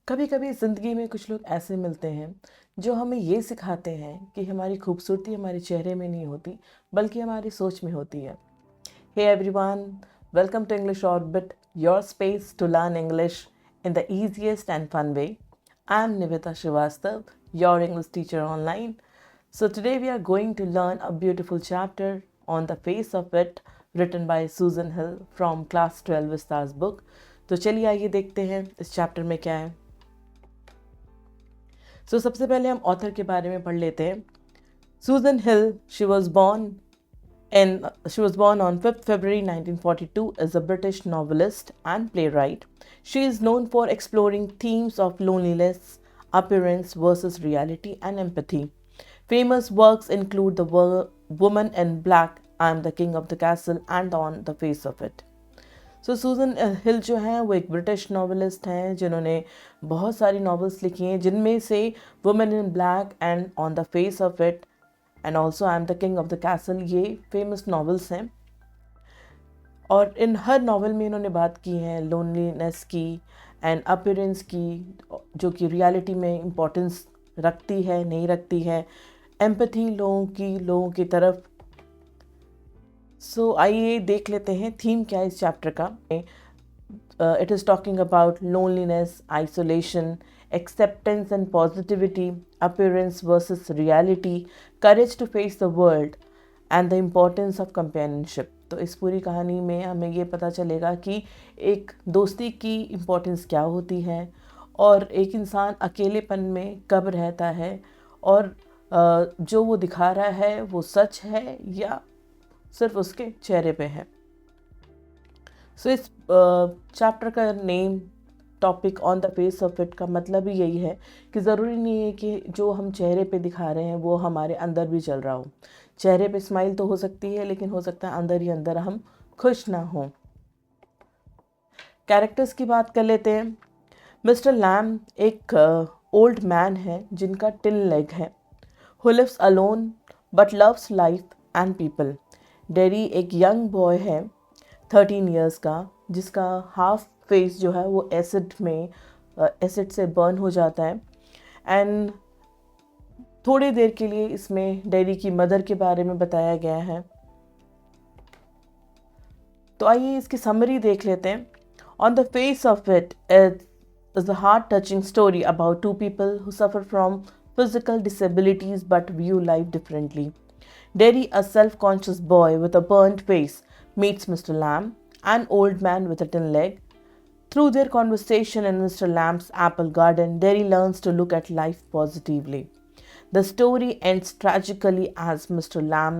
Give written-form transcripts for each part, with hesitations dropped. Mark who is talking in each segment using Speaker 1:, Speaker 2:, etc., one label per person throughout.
Speaker 1: कभी कभी ज़िंदगी में कुछ लोग ऐसे मिलते हैं जो हमें ये सिखाते हैं कि हमारी खूबसूरती हमारे चेहरे में नहीं होती बल्कि हमारी सोच में होती है। Hey everyone, welcome to English Orbit, your space to learn English in the easiest and fun way. I am Nivita Srivastav, your English teacher online. So today we are going to learn a beautiful chapter on the face of it written by Susan Hill from class 12 Stars book. तो चलिए आइए देखते हैं इस chapter में क्या है। सबसे पहले हम ऑथर के बारे में पढ़ लेते हैं। Susan Hill, she was born on 5th February 1942 as a British novelist and playwright. She is known for exploring themes of loneliness, appearance versus reality, and empathy. Famous works include The Woman in Black, I Am the King of the Castle, and On the Face of It. सूजन हिल जो हैं वो एक British novelist हैं जिन्होंने बहुत सारी novels लिखी हैं, जिनमें से women in black and on the face of it and also I am the king of the castle, ये फेमस नॉवेल्स हैं। और इन हर नॉवल में इन्होंने बात की है लोनलीनेस की एंड अपीयरेंस की, जो कि रियलिटी में इम्पोर्टेंस रखती है नहीं रखती है, एम्पैथी लोगों की तरफ। आइए देख लेते हैं थीम क्या है इस चैप्टर का। It is talking about loneliness, isolation, acceptance and positivity, appearance versus reality, courage to face the world and the importance of companionship. तो इस पूरी कहानी में हमें ये पता चलेगा कि एक दोस्ती की इम्पोर्टेंस क्या होती है और एक इंसान अकेलेपन में कब रहता है और जो वो दिखा रहा है वो सच है या सिर्फ उसके चेहरे पे है। इस चैप्टर का name topic on the face of it का मतलब ही यही है कि ज़रूरी नहीं है कि जो हम चेहरे पे दिखा रहे हैं वो हमारे अंदर भी चल रहा हो। चेहरे पे स्माइल तो हो सकती है लेकिन हो सकता है अंदर ही अंदर हम खुश ना हों। कैरेक्टर्स की बात कर लेते हैं। मिस्टर लैम एक ओल्ड मैन है जिनका टिन लेग है, who lives alone but loves life and people. Derry एक यंग बॉय है 13 इयर्स का, जिसका हाफ फेस जो है वो एसिड से बर्न हो जाता है। एंड थोड़ी देर के लिए इसमें डेरी की मदर के बारे में बताया गया है। तो आइए इसकी समरी देख लेते हैं। On the face of it is a heart-touching story about two people who suffer from physical disabilities but view life differently. Derry, a self-conscious boy with a burnt face, meets Mr. Lamb, an old man with a tin leg. Through their conversation in Mr. Lamb's apple garden, Derry learns to look at life positively. The story ends tragically as Mr. Lamb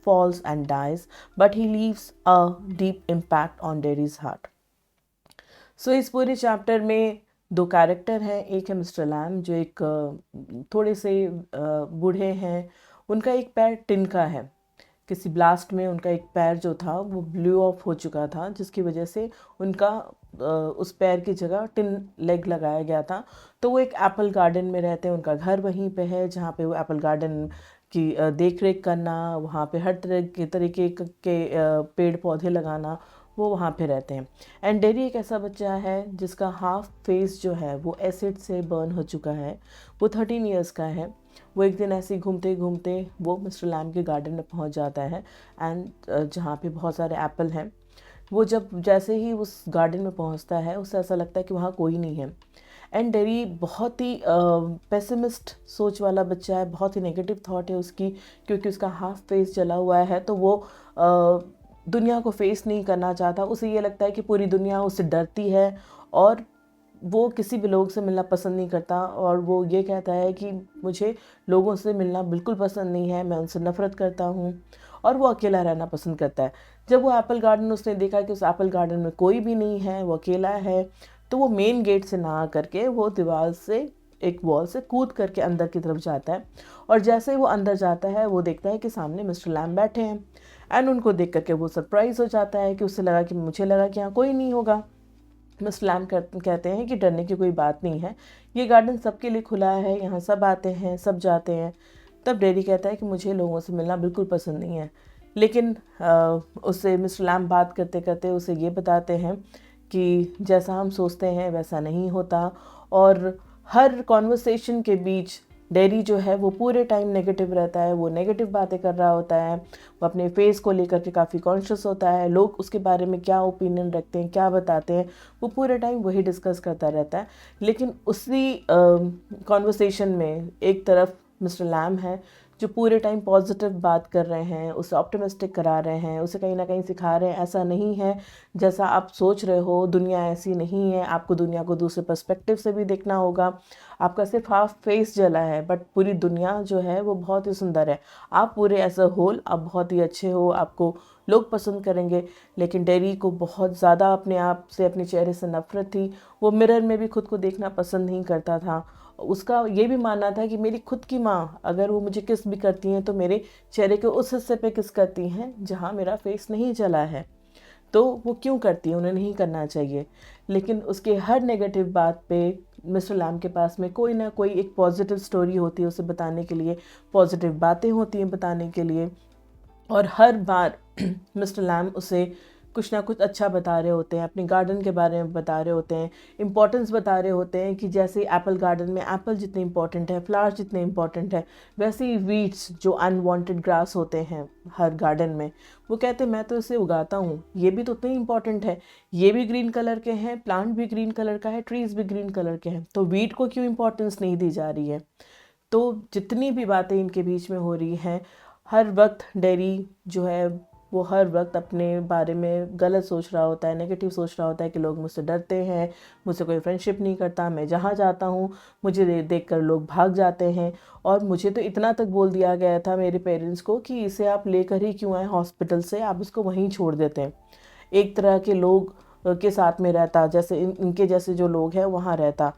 Speaker 1: falls and dies, but he leaves a deep impact on Derry's heart. इस पूरे chapter में दो character हैं। एक है Mr Lam जो एक थोड़े से बूढ़े हैं, उनका एक पैर टिन का है। किसी ब्लास्ट में उनका एक पैर जो था वो ब्लू ऑफ हो चुका था, जिसकी वजह से उनका उस पैर की जगह टिन लेग लगाया गया था। तो वो एक एप्पल गार्डन में रहते हैं, उनका घर वहीं पे है जहाँ पे वो एप्पल गार्डन की देख रेख करना, वहाँ पे हर तरीके के पेड़ पौधे लगाना, वो वहाँ पे रहते हैं। एंड डेरी एक ऐसा बच्चा है जिसका हाफ फेस जो है वो एसिड से बर्न हो चुका है। वो 13 इयर्स का है। वो एक दिन ऐसे ही घूमते घूमते वो मिस्टर लैम के गार्डन में पहुँच जाता है एंड जहाँ पे बहुत सारे एप्पल हैं। वो जैसे ही उस गार्डन में पहुँचता है उसे ऐसा लगता है कि वहाँ कोई नहीं है। एंड डेरी बहुत ही पेसिमिस्ट सोच वाला बच्चा है, बहुत ही नेगेटिव थॉट है उसकी, क्योंकि उसका हाफ फेस जला हुआ है तो वो दुनिया को फेस नहीं करना चाहता। उसे ये लगता है कि पूरी दुनिया उससे डरती है और वो किसी भी लोग से मिलना पसंद नहीं करता, और वो ये कहता है कि मुझे लोगों से मिलना बिल्कुल पसंद नहीं है, मैं उनसे नफ़रत करता हूँ, और वो अकेला रहना पसंद करता है। जब वो एप्पल गार्डन उसने देखा कि उस एप्पल गार्डन में कोई भी नहीं है, वो अकेला है, तो वो मेन गेट से ना करके वो एक वॉल से कूद करके अंदर की तरफ जाता है। और जैसे ही वो अंदर जाता है वो देखता है कि सामने मिस्टर लैम बैठे हैं एंड उनको देख करके वो सरप्राइज़ हो जाता है कि मुझे लगा कि यहाँ कोई नहीं होगा। मिस्टर लैम कहते हैं कि डरने की कोई बात नहीं है, ये गार्डन सबके लिए खुला है, यहाँ सब आते हैं सब जाते हैं। तब डेरी कहता है कि मुझे लोगों से मिलना बिल्कुल पसंद नहीं है, लेकिन उससे मिस्टर लैम बात करते करते उसे ये बताते हैं कि जैसा हम सोचते हैं वैसा नहीं होता, और हर कॉन्वर्सेशन के बीच डेरी जो है वो पूरे टाइम नेगेटिव रहता है, वो नेगेटिव बातें कर रहा होता है, वो अपने फेस को लेकर के काफ़ी कॉन्शियस होता है, लोग उसके बारे में क्या ओपिनियन रखते हैं, क्या बताते हैं, वो पूरे टाइम वही डिस्कस करता रहता है। लेकिन उसी कॉन्वर्सेशन में एक तरफ मिस्टर लैम है जो पूरे टाइम पॉजिटिव बात कर रहे हैं, उसे ऑप्टिमिस्टिक करा रहे हैं, उसे कहीं ना कहीं सिखा रहे हैं ऐसा नहीं है जैसा आप सोच रहे हो, दुनिया ऐसी नहीं है, आपको दुनिया को दूसरे पर्सपेक्टिव से भी देखना होगा। आपका सिर्फ हाफ फेस जला है बट पूरी दुनिया जो है वो बहुत ही सुंदर है। आप पूरे एज अ होल आप बहुत ही अच्छे हो, आपको लोग पसंद करेंगे। लेकिन डेरी को बहुत ज़्यादा अपने आप से, अपने चेहरे से नफरत थी। वो मिरर में भी खुद को देखना पसंद नहीं करता था। उसका ये भी मानना था कि मेरी खुद की माँ अगर वो मुझे किस भी करती हैं तो मेरे चेहरे के उस हिस्से पे किस करती हैं जहाँ मेरा फेस नहीं जला है, तो वो क्यों करती है, उन्हें नहीं करना चाहिए। लेकिन उसके हर नेगेटिव बात पे मिस्टर लैम के पास में कोई ना कोई एक पॉजिटिव स्टोरी होती है उसे बताने के लिए, पॉजिटिव बातें होती हैं बताने के लिए। और हर बार मिस्टर लैम उसे कुछ ना कुछ अच्छा बता रहे होते हैं, अपने गार्डन के बारे में बता रहे होते हैं, इम्पोर्टेंस बता रहे होते हैं कि जैसे एप्पल गार्डन में एप्पल जितने इंपॉर्टेंट है, फ्लावर्स जितने इंपॉर्टेंट है, वैसे ही वीड्स जो अनवांटेड ग्रास होते हैं हर गार्डन में, वो कहते हैं मैं तो इसे उगाता हूँ, ये भी तो उतने ही इंपॉर्टेंट है, ये भी ग्रीन कलर के हैं, प्लांट भी ग्रीन कलर का है, ट्रीज भी ग्रीन कलर के हैं, तो वीड को क्यों इंपॉर्टेंस नहीं दी जा रही है। तो जितनी भी बातें इनके बीच में हो रही हैं, हर वक्त डेरी जो है वो हर वक्त अपने बारे में गलत सोच रहा होता है, नेगेटिव सोच रहा होता है कि लोग मुझसे डरते हैं, मुझसे कोई फ्रेंडशिप नहीं करता, मैं जहाँ जाता हूँ मुझे देख कर लोग भाग जाते हैं। और मुझे तो इतना तक बोल दिया गया था मेरे पेरेंट्स को कि इसे आप लेकर ही क्यों आए हॉस्पिटल से, आप इसको वहीं छोड़ देते हैं। एक तरह के लोग के साथ में रहता, जैसे इनके जैसे जो लोग हैं वहाँ रहता।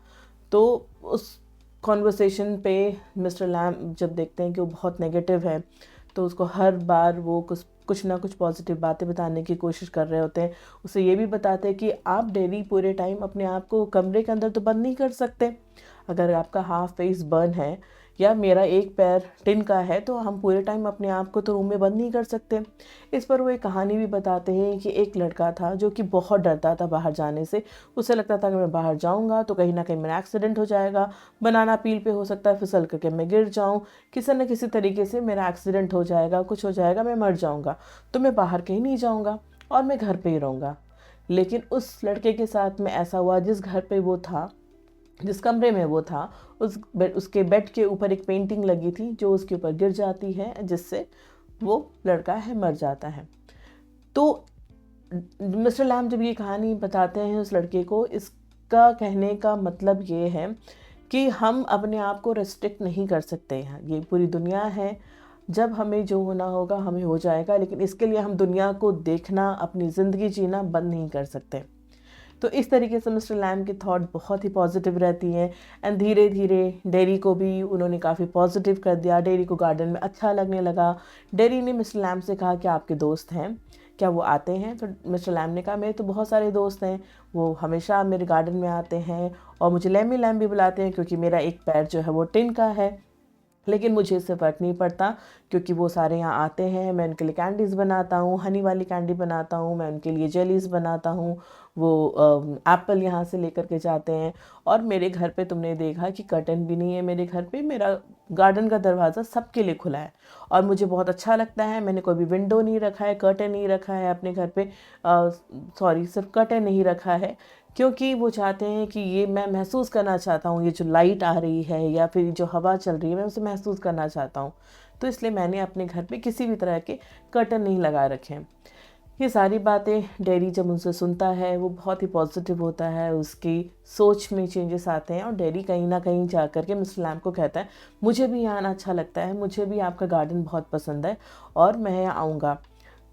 Speaker 1: तो उस कॉन्वर्सेशन पे मिस्टर लैम जब देखते हैं कि वो बहुत नेगेटिव है, तो उसको हर बार वो कुछ ना कुछ पॉजिटिव बातें बताने की कोशिश कर रहे होते हैं। उसे ये भी बताते हैं कि आप डेली पूरे टाइम अपने आप को कमरे के अंदर तो बंद नहीं कर सकते। अगर आपका हाफ फेस बर्न है या मेरा एक पैर टिन का है तो हम पूरे टाइम अपने आप को तो रूम में बंद नहीं कर सकते। इस पर वो एक कहानी भी बताते हैं कि एक लड़का था जो कि बहुत डरता था बाहर जाने से। उसे लगता था कि मैं बाहर जाऊंगा तो कहीं ना कहीं मेरा एक्सीडेंट हो जाएगा, बनाना पील पे हो सकता है फिसल करके मैं गिर जाऊं, किसी न किसी तरीके से मेरा एक्सीडेंट हो जाएगा, कुछ हो जाएगा, मैं मर जाऊंगा, तो मैं बाहर कहीं नहीं जाऊंगा और मैं घर पे ही रहूँगा। लेकिन उस लड़के के साथ में ऐसा हुआ, जिस घर पे वो था, जिस कमरे में वो था, उसके बेड के ऊपर एक पेंटिंग लगी थी जो उसके ऊपर गिर जाती है, जिससे वो लड़का है मर जाता है। तो मिस्टर लैम जब ये कहानी बताते हैं उस लड़के को, इसका कहने का मतलब ये है कि हम अपने आप को रेस्ट्रिक्ट नहीं कर सकते हैं। ये पूरी दुनिया है, जब हमें जो होना होगा हमें हो जाएगा, लेकिन इसके लिए हम दुनिया को देखना, अपनी ज़िंदगी जीना बंद नहीं कर सकते। तो इस तरीके से मिस्टर लैम की थॉट बहुत ही पॉजिटिव रहती हैं। एंड धीरे धीरे डेरी को भी उन्होंने काफ़ी पॉजिटिव कर दिया, डेरी को गार्डन में अच्छा लगने लगा। डेरी ने मिस्टर लैम से कहा कि आपके दोस्त हैं क्या, वो आते हैं? तो मिस्टर लैम ने कहा मेरे तो बहुत सारे दोस्त हैं, वो हमेशा मेरे गार्डन में आते हैं और मुझे लैमी लैम भी बुलाते हैं क्योंकि मेरा एक पैर जो है वो टिन का है। लेकिन मुझे इससे फ़र्क नहीं पड़ता क्योंकि वो सारे यहाँ आते हैं, मैं उनके लिए कैंडीज़ बनाता हूँ, हनी वाली कैंडी बनाता हूँ, मैं उनके लिए जेलीज़ बनाता हूँ, वो एप्पल यहाँ से लेकर के जाते हैं। और मेरे घर पे तुमने देखा कि कर्टन भी नहीं है, मेरे घर पे मेरा गार्डन का दरवाज़ा सबके लिए खुला है और मुझे बहुत अच्छा लगता है। मैंने कोई भी विंडो नहीं रखा है, कर्टन नहीं रखा है अपने घर पे, सॉरी सिर्फ कर्टन नहीं रखा है, क्योंकि वो चाहते हैं कि ये मैं महसूस करना चाहता हूँ, ये जो लाइट आ रही है या फिर जो हवा चल रही है मैं उसे महसूस करना चाहता हूँ। तो इसलिए मैंने अपने घर पे किसी भी तरह के कर्टन नहीं लगा रखे हैं। ये सारी बातें डेरी जब उनसे सुनता है वो बहुत ही पॉजिटिव होता है, उसकी सोच में चेंजेस आते हैं और डेरी कहीं ना कहीं जा कर के मिस्टर लैम को कहता है मुझे भी यहाँ आना अच्छा लगता है, मुझे भी आपका गार्डन बहुत पसंद है और मैं यहाँ आऊँगा।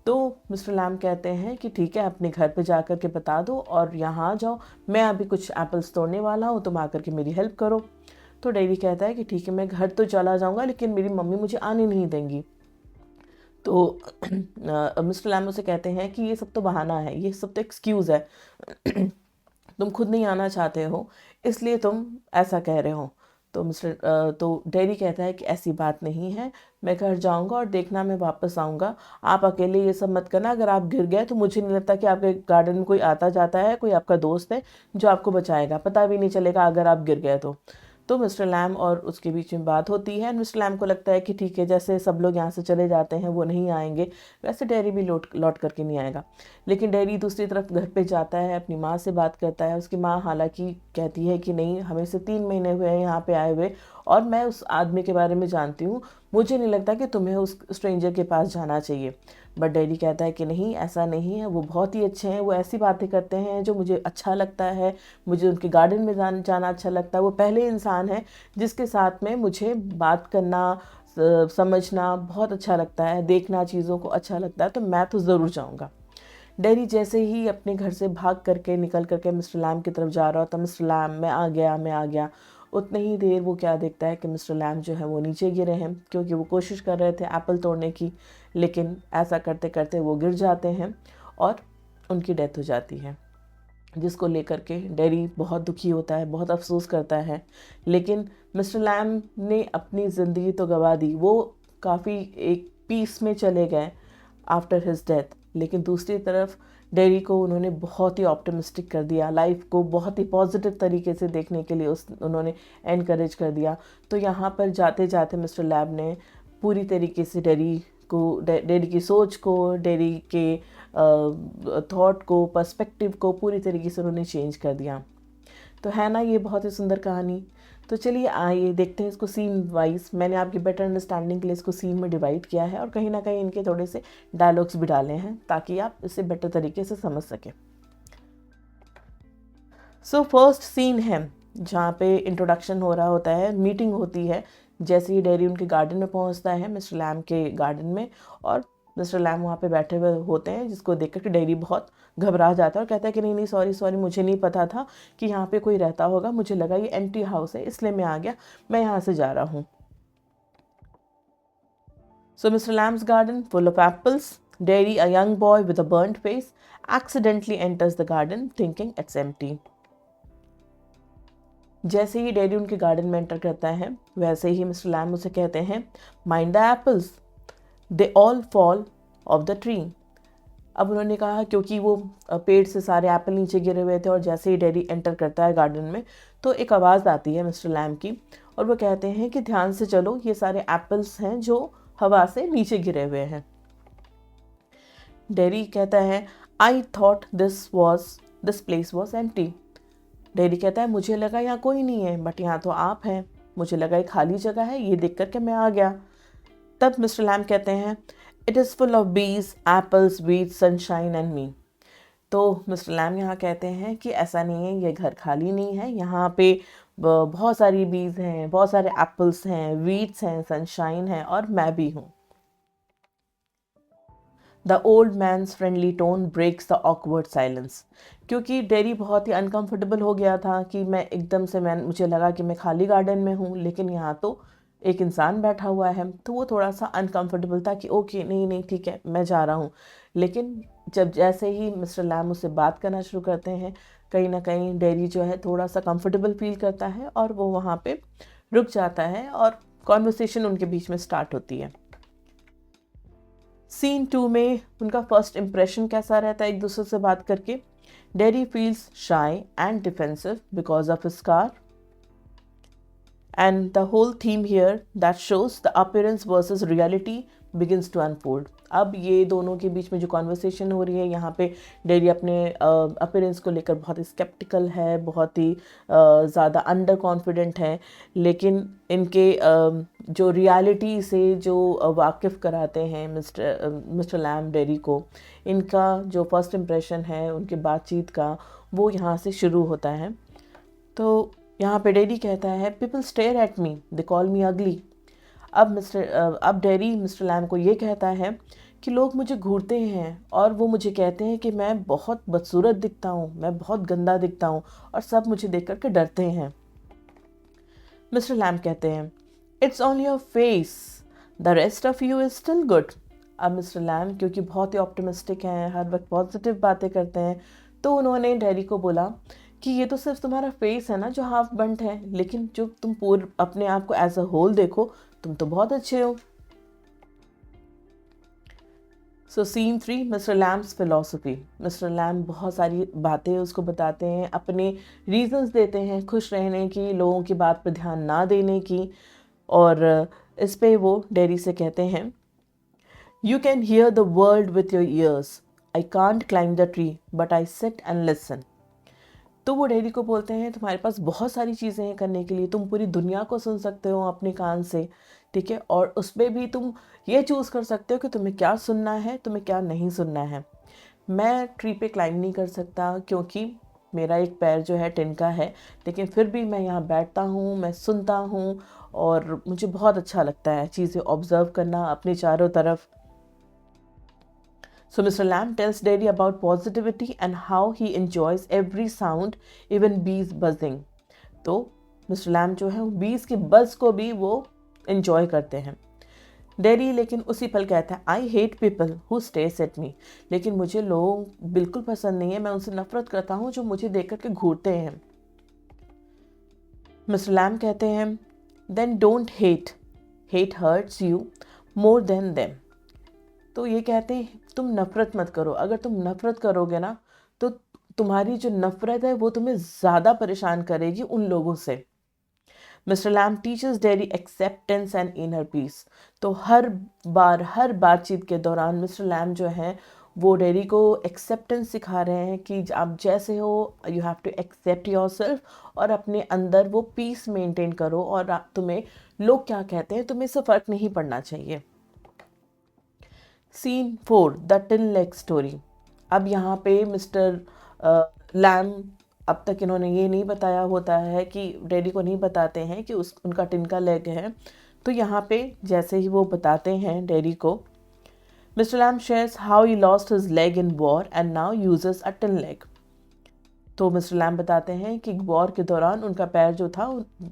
Speaker 1: तो मिस्टर लैम कहते हैं कि ठीक है, अपने घर पे जा कर के बता दो और यहाँ आ जाओ, मैं अभी कुछ एप्पल्स तोड़ने वाला हूँ, तुम आकर के मेरी हेल्प करो। तो डेरी कहता है कि ठीक है, मैं घर तो चला जाऊँगा लेकिन मेरी मम्मी मुझे आने नहीं देंगी। तो मिस्टर लैम उसे कहते हैं कि ये सब तो बहाना है, ये सब तो एक्सक्यूज़ है तुम खुद नहीं आना चाहते हो इसलिए तुम ऐसा कह रहे हो। तो डेरी कहता है कि ऐसी बात नहीं है, मैं घर जाऊंगा और देखना मैं वापस आऊंगा, आप अकेले ये सब मत करना, अगर आप गिर गए तो मुझे नहीं लगता कि आपके गार्डन में कोई आता जाता है, कोई आपका दोस्त है जो आपको बचाएगा, पता भी नहीं चलेगा अगर आप गिर गए तो मिस्टर लैम और उसके बीच में बात होती है। मिस्टर लैम को लगता है कि ठीक है, जैसे सब लोग यहाँ से चले जाते हैं वो नहीं आएंगे, वैसे डेरी भी लौट करके नहीं आएगा। लेकिन डेरी दूसरी तरफ घर पे जाता है, अपनी माँ से बात करता है। उसकी माँ हालांकि कहती है कि नहीं, हमें से 3 महीने हुए हैं यहाँ पे आए हुए और मैं उस आदमी के बारे में जानती हूँ, मुझे नहीं लगता कि तुम्हें उस स्ट्रेंजर के पास जाना चाहिए। बट डैडी कहता है कि नहीं, ऐसा नहीं है, वो बहुत ही अच्छे हैं, वो ऐसी बातें करते हैं जो मुझे अच्छा लगता है, मुझे उनके गार्डन में जाना अच्छा लगता है, वो पहले इंसान है जिसके साथ में मुझे बात करना, समझना बहुत अच्छा लगता है, देखना चीज़ों को अच्छा लगता है, तो मैं तो ज़रूर जाऊँगा। डैडी जैसे ही अपने घर से भाग करके निकल करके मिस्टर लैम की तरफ जा रहा होता, मिस्टर लैम मैं आ गया, उतनी ही देर वो क्या देखता है कि मिस्टर लैम जो है वो नीचे गिरे हैं, क्योंकि वो कोशिश कर रहे थे एप्पल तोड़ने की, लेकिन ऐसा करते करते वो गिर जाते हैं और उनकी डेथ हो जाती है, जिसको लेकर के डैडी बहुत दुखी होता है, बहुत अफसोस करता है। लेकिन मिस्टर लैम ने अपनी ज़िंदगी तो गंवा दी, वो काफ़ी एक पीस में चले गए आफ्टर हिज डेथ, लेकिन दूसरी तरफ डेरी को उन्होंने बहुत ही ऑप्टिमिस्टिक कर दिया, लाइफ को बहुत ही पॉजिटिव तरीके से देखने के लिए उन्होंने एनकरेज कर दिया। तो यहाँ पर जाते जाते मिस्टर लैब ने पूरी तरीके से डेरी की सोच को, डेरी के थॉट को, पर्सपेक्टिव को पूरी तरीके से उन्होंने चेंज कर दिया। तो है ना ये बहुत ही सुंदर कहानी। तो चलिए आइए देखते हैं इसको सीन वाइज। मैंने आपकी बेटर अंडरस्टैंडिंग के लिए इसको सीन में डिवाइड किया है और कहीं ना कहीं इनके थोड़े से डायलॉग्स भी डाले हैं ताकि आप इसे बेटर तरीके से समझ सकें। सो फर्स्ट सीन है जहाँ पे इंट्रोडक्शन हो रहा होता है, मीटिंग होती है। जैसे ही डैरी उनके गार्डन में पहुँचता है, मिस्टर लैम के गार्डन में, और मिस्टर लैम वहाँ पे बैठे हुए होते हैं, जिसको देख कर डैरी बहुत घबरा जाता है और कहता है कि नहीं नहीं, सॉरी मुझे नहीं पता था कि यहाँ पे कोई रहता होगा, मुझे लगा ये एम्प्टी हाउस है इसलिए मैं आ गया, मैं यहाँ से जा रहा हूँ। So Mr. Lamb's garden full of apples. Dairy, a young boy with a burnt face, accidentally enters the garden thinking it's empty. जैसे ही डैडी उनके गार्डन में एंटर करता है, वैसे ही मिस्टर लैम उसे कहते हैं, mind the apples, they all fall of the tree. अब उन्होंने कहा क्योंकि वो पेड़ से सारे एप्पल नीचे गिरे हुए थे, और जैसे ही डैडी एंटर करता है गार्डन में तो एक आवाज़ आती है मिस्टर लैम की, और वो कहते हैं कि ध्यान से चलो, ये सारे एप्पल्स हैं जो हवा से नीचे गिरे हुए हैं। डैडी कहता है, I thought this place was empty. Daddy कहता है, मुझे लगा यहाँ कोई नहीं है, बट यहाँ तो आप हैं, मुझे लगा ये खाली जगह है, ये देख करके मैं आ गया। तब मिस्टर लैम कहते हैं, इट इज़ फुल ऑफ बीज, apples, weeds, sunshine and me. तो मिस्टर लैम यहाँ कहते हैं कि ऐसा नहीं है, ये घर खाली नहीं है, यहाँ पे बहुत सारी बीज हैं, बहुत सारे एप्पल्स हैं, वीट्स हैं, सनशाइन है, और मैं भी हूँ। The old man's friendly tone breaks the awkward silence. क्योंकि डैडी बहुत ही अनकंफर्टेबल हो गया था कि मैं एकदम से मुझे लगा कि मैं खाली गार्डन में हूँ, लेकिन यहाँ तो एक इंसान बैठा हुआ है, तो वो थोड़ा सा अनकंफर्टेबल था कि ओके नहीं ठीक है, मैं जा रहा हूँ। लेकिन जब जैसे ही मिस्टर लैम उससे बात करना शुरू करते हैं, कहीं ना कहीं डैडी जो है थोड़ा सा कंफर्टेबल फील करता है और वो वहाँ पे रुक जाता है और कॉन्वर्सेशन उनके बीच में स्टार्ट होती है। सीन 2 में उनका फर्स्ट इम्प्रेशन कैसा रहता है एक दूसरे से बात करके। डैडी फील्स शाई and defensive because of his scar, and the whole theme here that shows the appearance versus reality begins to unfold. अब ये दोनों के बीच में जो कॉन्वर्सेशन हो रही है, यहाँ पे डैडी अपने अपीयरेंस को लेकर बहुत ही स्केप्टिकल है, बहुत ही ज़्यादा अंडर कॉन्फिडेंट है, लेकिन इनके जो रियलिटी से जो वाकिफ़ कराते हैं मिस्टर लैम डैडी को, इनका जो फर्स्ट इम्प्रेशन है उनके बातचीत का, वो यहाँ से शुरू होता है। तो यहाँ पे डैडी कहता है, people stare at me, they call मी अगली। अब डैडी मिस्टर लैम को ये कहता है कि लोग मुझे घूरते हैं और वो मुझे कहते हैं कि मैं बहुत बदसूरत दिखता हूँ, मैं बहुत गंदा दिखता हूँ, और सब मुझे देख करके डरते हैं। मिस्टर लैम कहते हैं, it's on your face, the rest of you is still good. अब मिस्टर लैम क्योंकि बहुत ही ऑप्टिमिस्टिक हैं, हर वक्त पॉजिटिव बातें करते हैं, तो उन्होंने डैडी को बोला कि ये तो सिर्फ तुम्हारा फेस है ना जो हाफ बंट है, लेकिन जो तुम पूरे अपने आप को एज अ होल देखो, तुम तो बहुत अच्छे हो। So scene 3, mister Lamb's philosophy. Mister Lamb बहुत सारी बातें उसको बताते हैं, अपने रीजंस देते हैं खुश रहने की, लोगों की बात पर ध्यान ना देने की। और इस पे वो डेरी से कहते हैं, you can hear the world with your ears, I can't climb the tree but I sit and listen. तो वो डेरी को बोलते हैं, तुम्हारे पास बहुत सारी चीज़ें हैं करने के लिए, तुम पूरी दुनिया को सुन सकते हो अपने कान से, ठीक है, और उसमें भी तुम ये चूज़ कर सकते हो कि तुम्हें क्या सुनना है, तुम्हें क्या नहीं सुनना है। मैं ट्री पे क्लाइंब नहीं कर सकता क्योंकि मेरा एक पैर जो है टिन का है, लेकिन फिर भी मैं यहाँ बैठता हूँ, मैं सुनता हूँ, और मुझे बहुत अच्छा लगता है चीज़ें ऑब्जर्व करना अपने चारों तरफ। So Mr. Lamb tells Daddy about positivity and how he enjoys every sound, even bees buzzing. तो मिस्टर लैम जो है वो बीज के बज को भी वो enjoy करते हैं। डैडी लेकिन उसी पल कहता है, I hate people who stares at me. लेकिन मुझे लोग बिल्कुल पसंद नहीं है, मैं उनसे नफरत करता हूँ जो मुझे देख करके घूरते हैं। मिस्टर लैम कहते हैं, then don't hate, hate hurts you more than them. तो ये कहते हैं तुम नफरत मत करो, अगर तुम नफरत करोगे ना तो तुम्हारी जो नफरत है वो तुम्हें ज़्यादा परेशान करेगी उन लोगों से। Mister Lamb teaches Derry acceptance and inner peace. तो हर बातचीत के दौरान मिस्टर लैम जो है वो डेरी को एक्सेप्टेंस सिखा रहे हैं कि आप जैसे हो, you have to accept yourself, और अपने अंदर वो पीस मेंटेन करो, और तुम्हें लोग क्या कहते हैं तुम्हें इससे फ़र्क नहीं पड़ना चाहिए। Scene 4, the tin leg story. अब यहाँ पे मिस्टर लैम, अब तक इन्होंने ये नहीं बताया होता है कि डैडी को नहीं बताते हैं कि उनका टिन का लेग है। तो यहाँ पे जैसे ही वो बताते हैं डैडी को, mister Lamb shares how he lost his leg in war and now uses a tin leg. तो मिस्टर लैम बताते हैं कि वॉर के दौरान उनका पैर जो था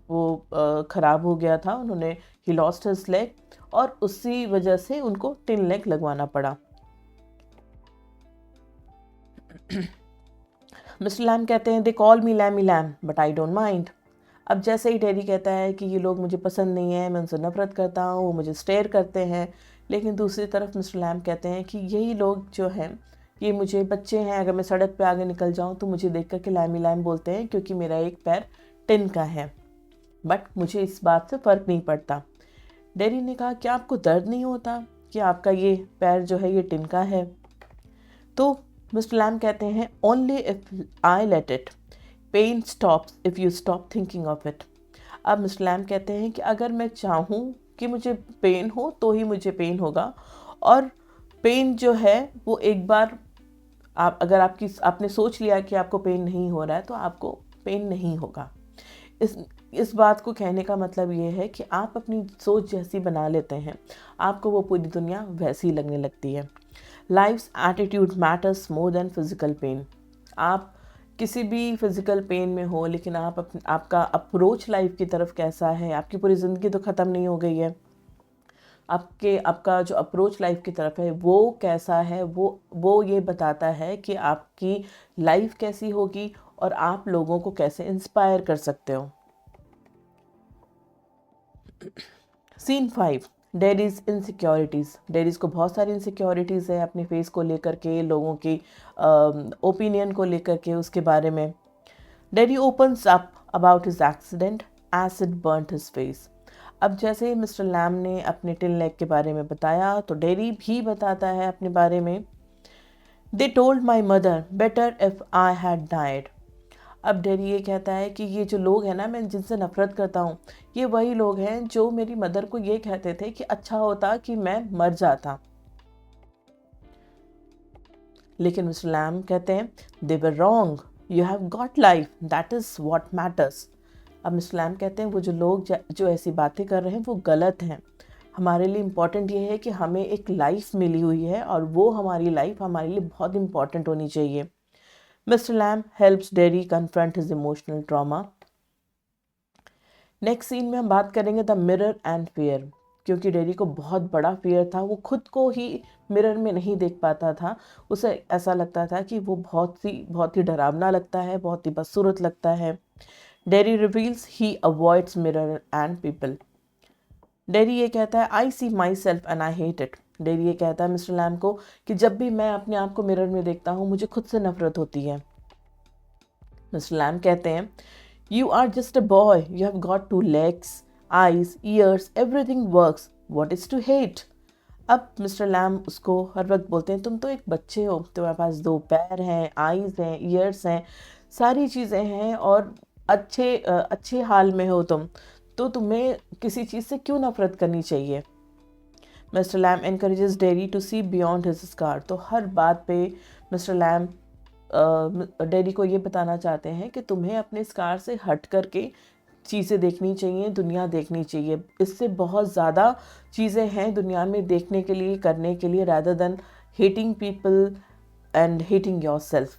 Speaker 1: वो ख़राब हो गया था, उन्होंने ही लॉस्ट हिज लेग, और उसी वजह से उनको टिन लेग लगवाना पड़ा। मिस्टर लैम कहते हैं, they call me Lamey Lamb but I don't mind. अब जैसे ही डैडी कहता है कि ये लोग मुझे पसंद नहीं है, मैं उनसे नफरत करता हूँ, वो मुझे स्टेयर करते हैं, लेकिन दूसरी तरफ मिस्टर लैम कहते हैं कि यही लोग जो हैं ये मुझे बच्चे हैं, अगर मैं सड़क पे आगे निकल जाऊँ तो मुझे देख करके लैमी लैम बोलते हैं क्योंकि मेरा एक पैर टिन का है, बट मुझे इस बात से फ़र्क नहीं पड़ता। डैडी ने कहा, क्या आपको दर्द नहीं होता कि आपका ये पैर जो है ये टिन का है? तो मिस्टर लैम कहते हैं, only if I let it, pain stops if you stop thinking of it. अब मिस्टर लैम कहते हैं कि अगर मैं चाहूँ कि मुझे पेन हो तो ही मुझे पेन होगा, और पेन जो है वो एक बार अगर आपने सोच लिया कि आपको पेन नहीं हो रहा है तो आपको पेन नहीं होगा। इस बात को कहने का मतलब ये है कि आप अपनी सोच जैसी बना लेते हैं, आपको वो पूरी दुनिया वैसी लगने लगती है। Life's attitude matters more than physical pain. आप किसी भी फिजिकल पेन में हो, लेकिन आपका अप्रोच लाइफ की तरफ कैसा है, आपकी पूरी ज़िंदगी तो ख़त्म नहीं हो गई है, आपका जो अप्रोच लाइफ की तरफ है वो कैसा है, वो ये बताता है कि आपकी लाइफ कैसी होगी और आप लोगों को कैसे इंस्पायर कर सकते हो। Scene 5, daddies insecurities. डैडीज़ को बहुत सारी इनसिक्योरिटीज़ है अपने फेस को लेकर के, लोगों की ओपिनियन को लेकर के, उसके बारे में। Daddy opens up about his accident, acid burnt his face. अब जैसे ही मिस्टर लैम ने अपने टिन लेग के बारे में बताया तो डैडी भी बताता है अपने बारे में। They told my mother better if I had died. अब डैडी ये कहता है कि ये जो लोग हैं ना, मैं जिनसे नफरत करता हूँ, ये वही लोग हैं जो मेरी मदर को ये कहते थे कि अच्छा होता कि मैं मर जाता। लेकिन मिस्टर लैम कहते हैं, they were wrong, you have got life, that is what matters. अब मिस्टर लैम कहते हैं वो जो लोग जो ऐसी बातें कर रहे हैं वो गलत हैं। हमारे लिए इम्पॉर्टेंट ये है कि हमें एक लाइफ मिली हुई है और वो हमारी लाइफ हमारे लिए बहुत इम्पॉर्टेंट होनी चाहिए। Mr Lamb helps Derry confront his emotional trauma. Next scene में हम बात करेंगे द मिरर एंड फियर। क्योंकि डेरी को बहुत बड़ा फियर था, वो खुद को ही मिरर में नहीं देख पाता था। उसे ऐसा लगता था कि वो बहुत ही डरावना लगता है, बहुत ही बदसूरत लगता है। Derry reveals he avoids mirror and people. Derry ये कहता है I see myself and I hate it. Derry ये कहता है मिस्टर लैम को कि जब भी मैं अपने आप को मिरर में देखता हूँ मुझे खुद से नफरत होती है। मिस्टर लैम कहते हैं you are just a boy, you have got 2 legs, eyes, ears, everything works, what is to hate? अब मिस्टर लैम उसको हर वक्त बोलते हैं तुम तो एक बच्चे हो, तुम्हारे पास 2 पैर हैं, आईज हैं, ईयर्स हैं, सारी चीज़ें हैं और अच्छे हाल में हो तुम, तो तुम्हें किसी चीज़ से क्यों नफरत करनी चाहिए। Mr Lamb encourages Derry to see beyond his scar. तो हर बात पे मिस्टर लैम डेरी को ये बताना चाहते हैं कि तुम्हें अपने स्कार से हट करके चीज़ें देखनी चाहिए, दुनिया देखनी चाहिए। इससे बहुत ज़्यादा चीज़ें हैं दुनिया में देखने के लिए, करने के लिए, rather than hating people and hating yourself।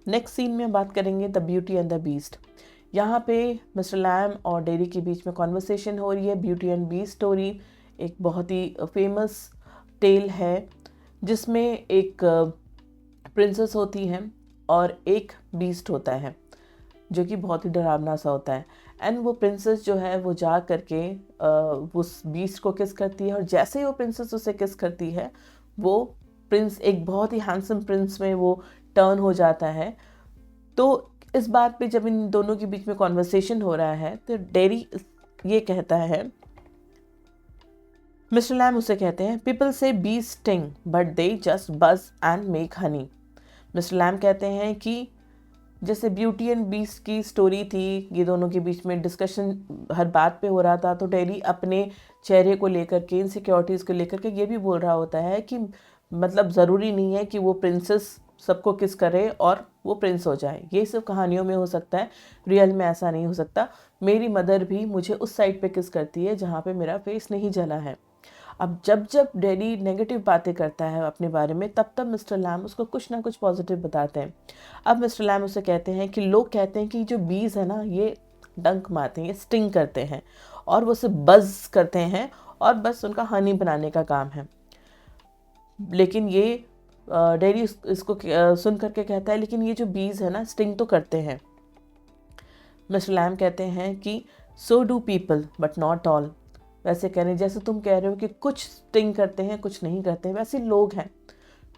Speaker 1: Next scene में बात करेंगे the beauty and the beast. यहाँ पे मिस्टर लैम और डेरी के बीच में कॉन्वर्सेशन हो रही है। ब्यूटी एंड बीस्ट स्टोरी एक बहुत ही फेमस टेल है जिसमें एक प्रिंसेस होती है और एक बीस्ट होता है जो कि बहुत ही डरावना सा होता है। एंड वो प्रिंसेस जो है वो जा करके उस बीस्ट को किस करती है और जैसे ही वो प्रिंसेस उसे किस करती है वो प्रिंस एक बहुत ही हैंडसम प्रिंस में वो टर्न हो जाता है। तो इस बात पे जब इन दोनों के बीच में कॉन्वर्सेशन हो रहा है तो डेरी ये कहता है, मिस्टर लैम उसे कहते हैं people say bee sting but they just buzz and make honey. Mister lamb कहते हैं कि जैसे ब्यूटी एंड बीस्ट की स्टोरी थी, ये दोनों के बीच में डिस्कशन हर बात पे हो रहा था, तो डेरी अपने चेहरे को लेकर के, इनसिक्योरिटीज़ को लेकर के ये भी बोल रहा होता है कि मतलब ज़रूरी नहीं है कि वो प्रिंसेस सबको किस करे और वो प्रिंस हो जाए। ये सब कहानियों में हो सकता है, रियल में ऐसा नहीं हो सकता। मेरी मदर भी मुझे उस साइड पे किस करती है जहाँ पे मेरा फेस नहीं जला है। अब जब जब डेरी नेगेटिव बातें करता है अपने बारे में तब तब मिस्टर लैम उसको कुछ ना कुछ पॉजिटिव बताते हैं। अब मिस्टर लैम उसे कहते हैं कि लोग कहते हैं कि जो बीज है ना ये डंक मारते हैं, ये स्टिंग करते हैं और वो उसे बज करते हैं और बस उनका हनी बनाने का काम है। लेकिन ये डेरी इसको सुन करके कहता है लेकिन ये जो बीज है ना स्टिंग तो करते हैं। मिस्टर लैम कहते हैं कि so do people but not all. वैसे कह रहे हैं जैसे तुम कह रहे हो कि कुछ स्टिंग करते हैं कुछ नहीं करते हैं, वैसे लोग हैं,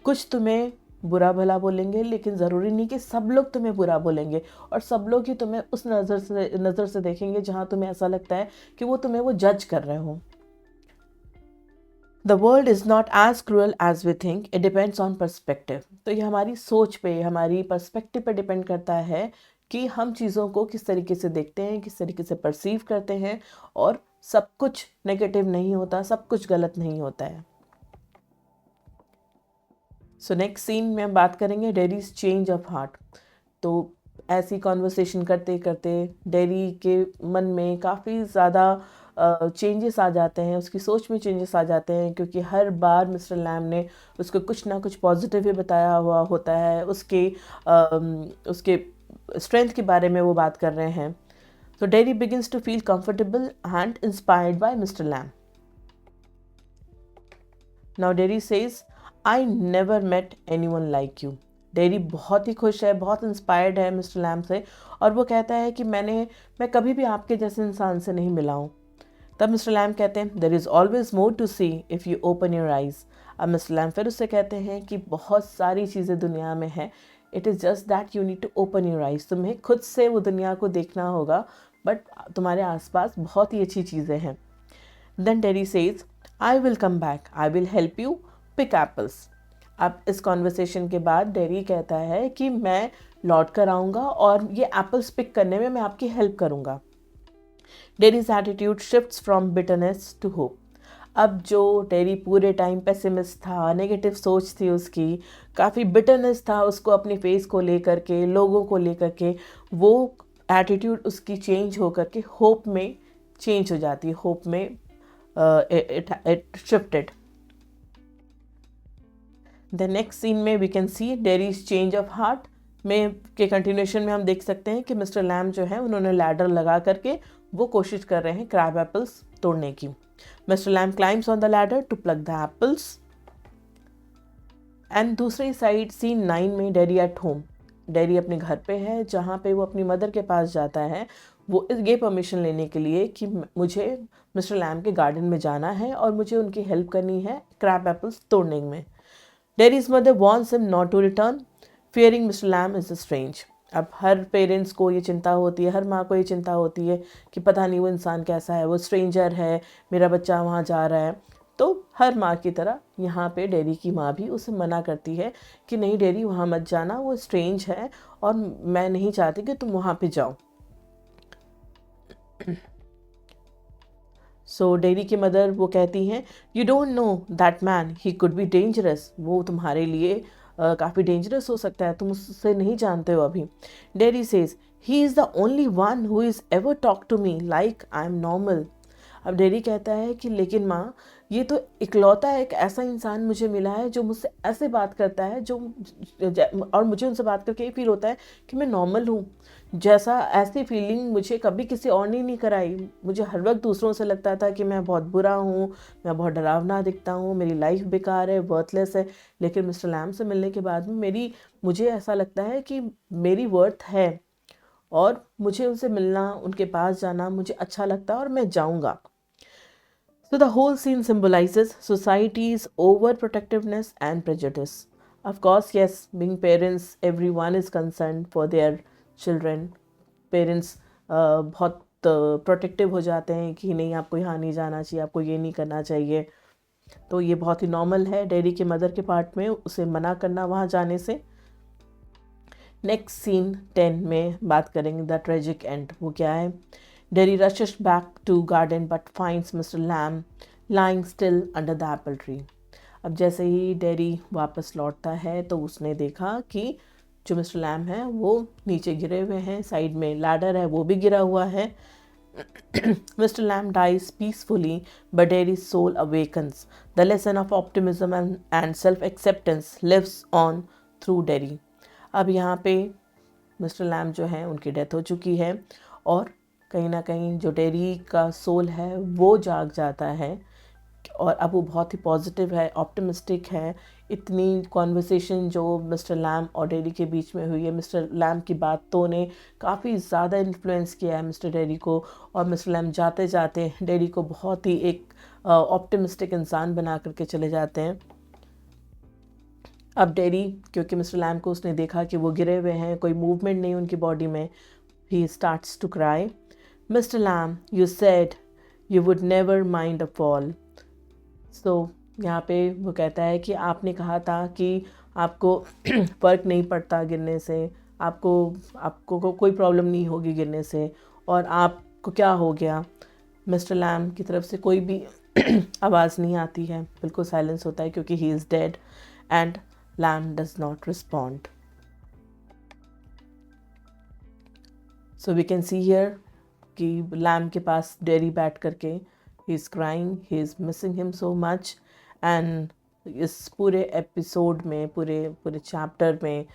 Speaker 1: कुछ तुम्हें बुरा भला बोलेंगे लेकिन ज़रूरी नहीं कि सब लोग तुम्हें बुरा बोलेंगे और सब लोग ही तुम्हें उस नज़र से देखेंगे जहाँ तुम्हें ऐसा लगता है कि वो तुम्हें वो जज कर रहे हो। The world is not as cruel as we think, it depends on perspective. तो ये हमारी सोच पे, हमारी पर्सपेक्टिव पे डिपेंड करता है कि हम चीज़ों को किस तरीके से देखते हैं, किस तरीके से परसीव करते हैं। और सब कुछ नेगेटिव नहीं होता, सब कुछ गलत नहीं होता है। सो नेक्स्ट सीन में हम बात करेंगे डेरीज चेंज ऑफ हार्ट। तो ऐसी कॉन्वर्सेशन करते करते डेरी के मन में काफ़ी ज़्यादा चेंजेस आ जाते हैं, उसकी सोच में चेंजेस आ जाते हैं क्योंकि हर बार मिस्टर लैम ने उसको कुछ ना कुछ पॉजिटिव ही बताया हुआ होता है, उसके स्ट्रेंथ के बारे में वो बात कर रहे हैं। So Derry begins to feel comfortable and inspired by Mr. Lamb. Now Derry says, I never met anyone like you. Derry बहुत ही खुश है, बहुत इंस्पायर्ड है मिस्टर लैम से और वो कहता है कि मैं कभी भी आपके जैसे इंसान से नहीं मिला हूँ। तब मिस्टर लैम कहते हैं there is always more to see if you open your eyes. अब मिस्टर लैम फिर उससे कहते हैं कि बहुत सारी चीज़ें दुनिया में हैं, it is just that you need to open your eyes. तुम्हें खुद से वो दुनिया को देखना होगा, बट तुम्हारे आसपास बहुत ही अच्छी चीज़ें हैं। Then Derry says I will come back, I will help you pick apples. अब इस कॉन्वर्सेशन के बाद डेरी कहता है कि मैं लौट कर आऊँगा और ये एप्पल्स पिक करने में मैं आपकी हेल्प करूँगा। Derry's attitude shifts from bitterness to hope. अब जो डेरी पूरे टाइम पेसिमिस्ट था, नेगेटिव सोच थी उसकी, काफ़ी बिटरनेस था उसको अपने फेस को लेकर के, लोगों को लेकर के, वो एटीट्यूड उसकी चेंज होकर के होप में चेंज हो जाती है, होप में it shifted. The next scene में we can see Derry's change of heart. में के कंटिन्यूशन में हम देख सकते हैं कि मिस्टर लैम जो है उन्होंने लैडर लगा करके वो कोशिश कर रहे हैं क्रैब एप्पल्स तोड़ने की। Mr Lamb climbs on the ladder to pluck the apples. And दूसरी साइड सीन 9 में डेरी एट होम, डेरी अपने घर पे है जहाँ पे वो अपनी मदर के पास जाता है वो ये परमिशन लेने के लिए कि मुझे मिस्टर लैम के गार्डन में जाना है और मुझे उनकी हेल्प करनी है क्रैब एप्पल्स तोड़ने में। Derry's mother wants him not to return fearing Mr Lamb is strange. अब हर पेरेंट्स को ये चिंता होती है, हर माँ को ये चिंता होती है कि पता नहीं वो इंसान कैसा है, वो स्ट्रेंजर है, मेरा बच्चा वहाँ जा रहा है। तो हर माँ की तरह यहाँ पे डेरी की माँ भी उसे मना करती है कि नहीं डेरी वहाँ मत जाना, वो स्ट्रेंज है और मैं नहीं चाहती कि तुम वहाँ पे जाओ। सो डेरी की मदर वो कहती हैं you don't know that man, he could be dangerous, वो तुम्हारे लिए काफ़ी डेंजरस हो सकता है, तुम उससे नहीं जानते हो अभी। Derry says he is the only one who is ever talk to me like I am normal. अब डेरी कहता है कि लेकिन माँ ये तो इकलौता एक ऐसा इंसान मुझे मिला है जो मुझसे ऐसे बात करता है जो और मुझे उनसे बात करके ये फील होता है कि मैं नॉर्मल हूँ, जैसा ऐसी फीलिंग मुझे कभी किसी और ने नहीं कराई। मुझे हर वक्त दूसरों से लगता था कि मैं बहुत बुरा हूँ, मैं बहुत डरावना दिखता हूँ, मेरी लाइफ बेकार है, वर्थलेस है। लेकिन मिस्टर लैम से मिलने के बाद में मुझे ऐसा लगता है कि मेरी वर्थ है और मुझे उनसे मिलना, उनके पास जाना मुझे अच्छा लगता है और मैं जाऊँगा। So the whole scene symbolizes society's overprotectiveness and prejudice. Of course, yes, being parents, everyone is concerned for their children. Parents बहुत प्रोटेक्टिव हो जाते हैं कि नहीं आपको यहाँ नहीं जाना चाहिए, आपको ये नहीं करना चाहिए। तो ये बहुत ही नॉर्मल है डेरी के मदर के पार्ट में उसे मना करना वहाँ जाने से। नेक्स्ट सीन 10 में बात करेंगे द ट्रेजिक एंड। वो क्या है? Derry rushes back to garden but finds Mr. Lamb lying still under the apple tree. अब जैसे ही डेरी वापस लौटता है तो उसने देखा कि जो मिस्टर लैम है वो नीचे गिरे हुए हैं, साइड में लैडर है वो भी गिरा हुआ है। Mr. Lamb dies peacefully but Derry's soul awakens. The lesson of optimism and self-acceptance lives on through Derry. अब यहाँ पे मिस्टर लैम जो है उनकी डेथ हो चुकी है और कहीं ना कहीं जो डेरी का सोल है वो जाग जाता है और अब वो बहुत ही पॉजिटिव है, ऑप्टिमिस्टिक है। इतनी कॉन्वर्सेशन जो मिस्टर लैम और डेरी के बीच में हुई है, मिस्टर लैम की बातों ने काफ़ी ज़्यादा इन्फ्लुएंस किया है मिस्टर डेरी को और मिस्टर लैम जाते जाते डेरी को बहुत ही एक ऑप्टिमिस्टिक इंसान बना करके चले जाते हैं। अब डेरी क्योंकि मिस्टर लैम को उसने देखा कि वो गिरे हुए हैं, कोई मूवमेंट नहीं उनकी बॉडी में, he starts to cry. Mr. Lamb, you said you would never mind a fall. So यहाँ पे वो कहता है कि आपने कहा था कि आपको फ़र्क नहीं पड़ता गिरने से, आपको कोई प्रॉब्लम नहीं होगी गिरने से, और आपको क्या हो गया? मिस्टर लैम की तरफ से कोई भी आवाज़ नहीं आती है, बिल्कुल साइलेंस होता है क्योंकि he is dead and Lamb does not respond. So we can see here कि लैम के पास डेरी बैठ करके he is crying, he is missing him so much. And इस पूरे एपिसोड में, पूरे चैप्टर में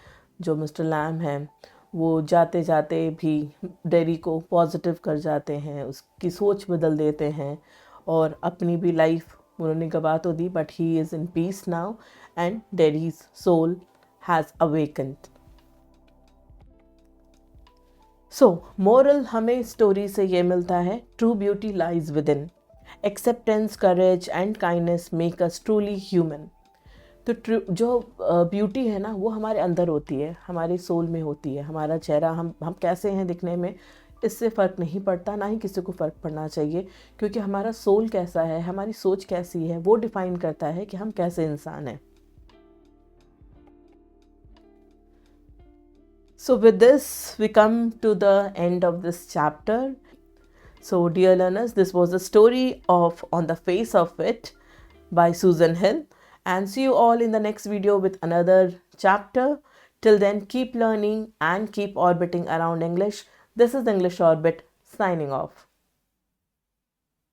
Speaker 1: जो मिस्टर लैम हैं वो जाते जाते भी डेरी को पॉजिटिव कर जाते हैं, उसकी सोच बदल देते हैं और अपनी भी लाइफ उन्होंने गवा तो दी but he is in peace now and Derry's soul has awakened. So moral हमें स्टोरी से ये मिलता है, true beauty lies within, acceptance, courage and kindness make us truly human. तो जो ब्यूटी है ना वो हमारे अंदर होती है, हमारे सोल में होती है। हमारा चेहरा, हम कैसे हैं दिखने में, इससे फ़र्क नहीं पड़ता, ना ही किसी को फ़र्क पड़ना चाहिए, क्योंकि हमारा सोल कैसा है, हमारी सोच कैसी है वो डिफ़ाइन करता है कि हम कैसे इंसान हैं। So with this, we come to the end of this chapter. So dear learners, this was the story of On the Face of It by Susan Hill. And see you all in the next video with another chapter. Till then, keep learning and keep orbiting around English. This is English Orbit signing off.